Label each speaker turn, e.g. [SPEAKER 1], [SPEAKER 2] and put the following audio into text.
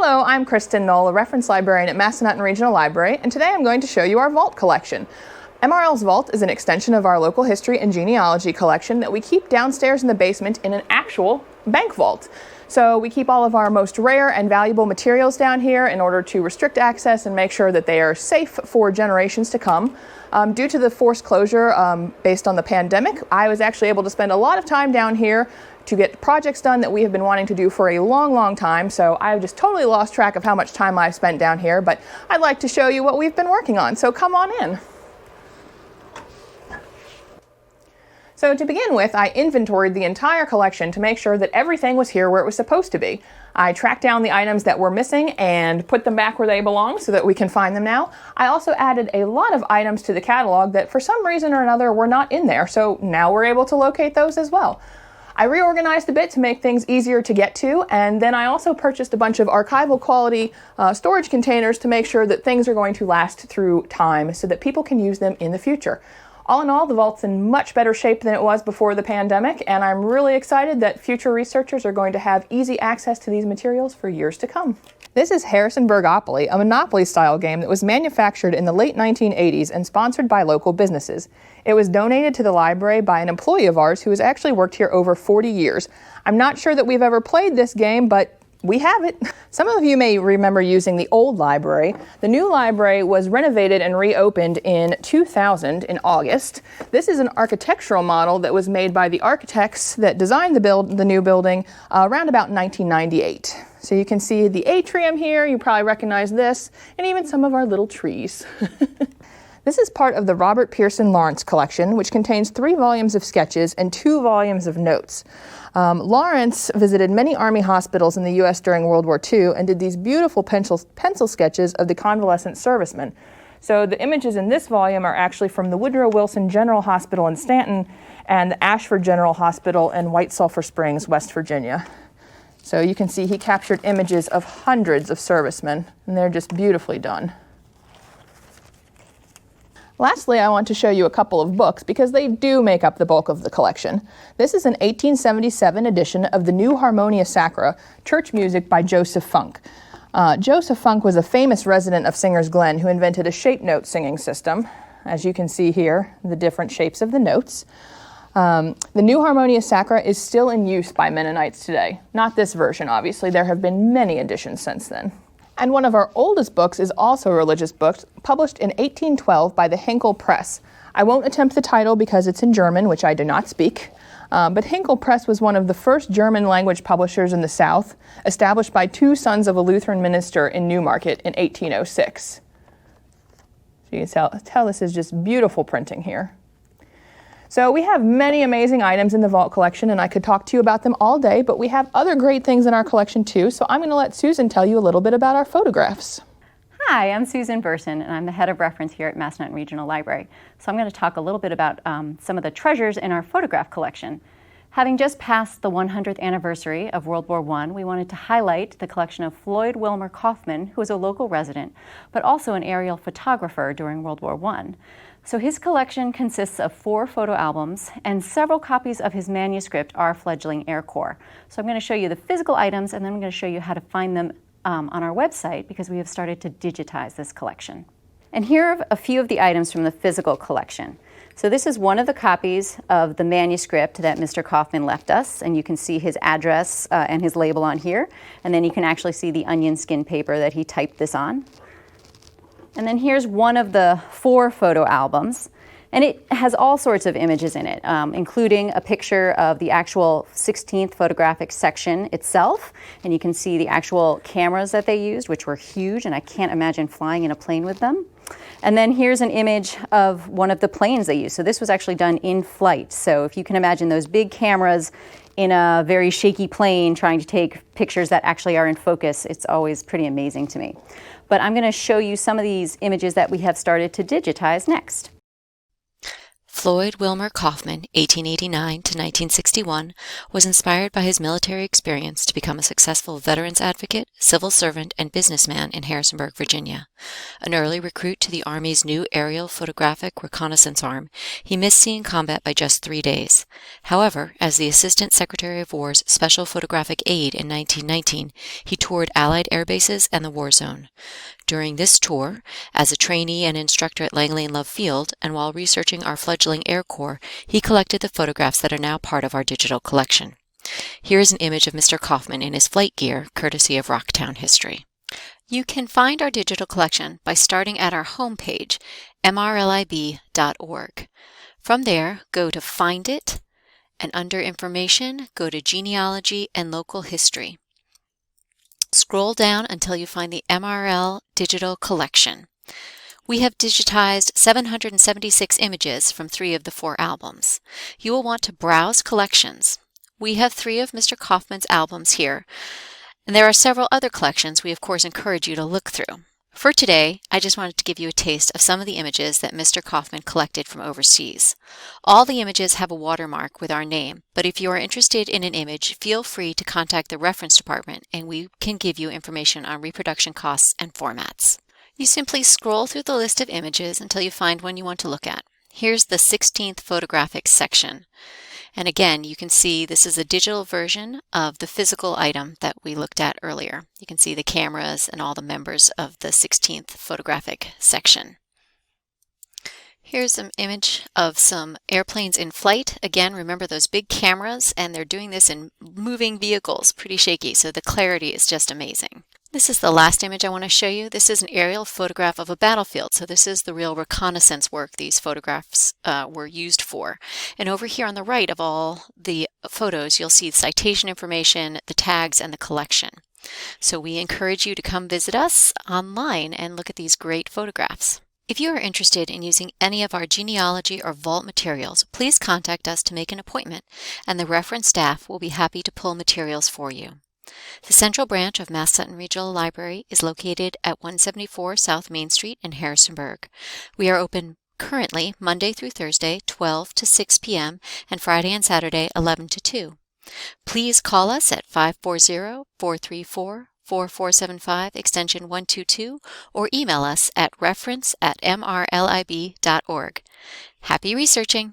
[SPEAKER 1] Hello, I'm Kristin, Noell, a reference librarian at Massanutten Regional Library, and today I'm going to show you our vault collection. MRL's vault is an extension of our local history and genealogy collection that we keep downstairs in the basement in an actual bank vault. So we keep all of our most rare and valuable materials down here in order to restrict access and make sure that they are safe for generations to come. Due to the forced closure based on the pandemic, I was actually able to spend a lot of time down here to get projects done that we have been wanting to do for a long time. So I've just totally lost track of how much time I've spent down here, but I'd like to show you what we've been working on. So come on in. So to begin with, I inventoried the entire collection to make sure that everything was here where it was supposed to be. I tracked down the items that were missing and put them back where they belong so that we can find them now. I also added a lot of items to the catalog that for some reason or another were not in there, so now we're able to locate those as well. I reorganized a bit to make things easier to get to, and then I also purchased a bunch of archival quality storage containers to make sure that things are going to last through time so that people can use them in the future. All in all, the vault's in much better shape than it was before the pandemic, and I'm really excited that future researchers are going to have easy access to these materials for years to come. This is Harrisonburgopoly, a Monopoly-style game that was manufactured in the late 1980s and sponsored by local businesses. It was donated to the library by an employee of ours who has actually worked here over 40 years. I'm not sure that we've ever played this game, but we have it. Some of you may remember using the old library. The new library was renovated and reopened in 2000 in August. This is an architectural model that was made by the architects that designed the new building around about 1998. So you can see the atrium here, you probably recognize this, and even some of our little trees. This is part of the Robert Pearson Lawrence collection, which contains 3 volumes of sketches and 2 volumes of notes. Lawrence visited many Army hospitals in the U.S. during World War II and did these beautiful pencil sketches of the convalescent servicemen. So the images in this volume are actually from the Woodrow Wilson General Hospital in Stanton and the Ashford General Hospital in White Sulphur Springs, West Virginia. So you can see he captured images of hundreds of servicemen, and they're just beautifully done. Lastly, I want to show you a couple of books because they do make up the bulk of the collection. This is an 1877 edition of the new Harmonia Sacra, church music by Joseph Funk. Joseph Funk was a famous resident of Singer's Glen who invented a shape note singing system. As you can see here, the different shapes of the notes. The new Harmonia Sacra is still in use by Mennonites today. Not this version, obviously. There have been many editions since then. And one of our oldest books is also a religious book, published in 1812 by the Henkel Press. I won't attempt the title because it's in German, which I do not speak. But Henkel Press was one of the first German language publishers in the South, established by 2 sons of a Lutheran minister in Newmarket in 1806. So you can tell this is just beautiful printing here. So we have many amazing items in the vault collection, and I could talk to you about them all day, but we have other great things in our collection too, so I'm going to let Susan tell you a little bit about our photographs.
[SPEAKER 2] Hi, I'm Susan Versen, and I'm the head of reference here at Massanutten Regional Library. So I'm going to talk a little bit about some of the treasures in our photograph collection. Having just passed the 100th anniversary of World War I, we wanted to highlight the collection of Floyd Wilmer Coffman, who was a local resident, but also an aerial photographer during World War I. So his collection consists of 4 photo albums, and several copies of his manuscript are fledgling Air Corps. So I'm going to show you the physical items, and then I'm going to show you how to find them on our website because we have started to digitize this collection. And here are a few of the items from the physical collection. So this is one of the copies of the manuscript that Mr. Coffman left us, and you can see his address and his label on here, and then you can actually see the onion skin paper that he typed this on. And then here's one of the 4 photo albums, and it has all sorts of images in it, including a picture of the actual 16th photographic section itself, and you can see the actual cameras that they used, which were huge, and I can't imagine flying in a plane with them. And then here's an image of one of the planes they used. So this was actually done in flight. So if you can imagine those big cameras in a very shaky plane trying to take pictures that actually are in focus, it's always pretty amazing to me. But I'm going to show you some of these images that we have started to digitize next.
[SPEAKER 3] Floyd Wilmer Coffman, 1889 to 1961, was inspired by his military experience to become a successful veterans advocate, civil servant, and businessman in Harrisonburg, Virginia. An early recruit to the Army's new aerial photographic reconnaissance arm, he missed seeing combat by just 3 days. However, as the Assistant Secretary of War's Special Photographic Aide in 1919, he toured Allied air bases and the war zone. During this tour, as a trainee and instructor at Langley and Love Field, and while researching our fledgling Air Corps, he collected the photographs that are now part of our digital collection. Here is an image of Mr. Coffman in his flight gear, courtesy of Rocktown History. You can find our digital collection by starting at our homepage, mrlib.org. From there, go to Find It, and under Information, go to Genealogy and Local History. Scroll down until you find the MRL Digital Collection. We have digitized 776 images from 3 of the 4 albums. You will want to browse collections. We have 3 of Mr. Coffman's albums here, and there are several other collections we of course encourage you to look through. For today, I just wanted to give you a taste of some of the images that Mr. Coffman collected from overseas. All the images have a watermark with our name, but if you are interested in an image, feel free to contact the reference department and we can give you information on reproduction costs and formats. You simply scroll through the list of images until you find one you want to look at. Here's the 16th photographic section. And again, you can see this is a digital version of the physical item that we looked at earlier. You can see the cameras and all the members of the 16th photographic section. Here's an image of some airplanes in flight. Again, remember those big cameras, and they're doing this in moving vehicles, pretty shaky, so the clarity is just amazing. This is the last image I want to show you. This is an aerial photograph of a battlefield. So this is the real reconnaissance work these photographs were used for. And over here on the right of all the photos, you'll see citation information, the tags, and the collection. So we encourage you to come visit us online and look at these great photographs. If you are interested in using any of our genealogy or vault materials, please contact us to make an appointment, and the reference staff will be happy to pull materials for you. The central branch of Massanutten Regional Library is located at 174 South Main Street in Harrisonburg. We are open currently Monday through Thursday, 12 to 6 p.m., and Friday and Saturday, 11 to 2. Please call us at 540-434-4475, extension 122, or email us at reference@mrlib.org. Happy researching!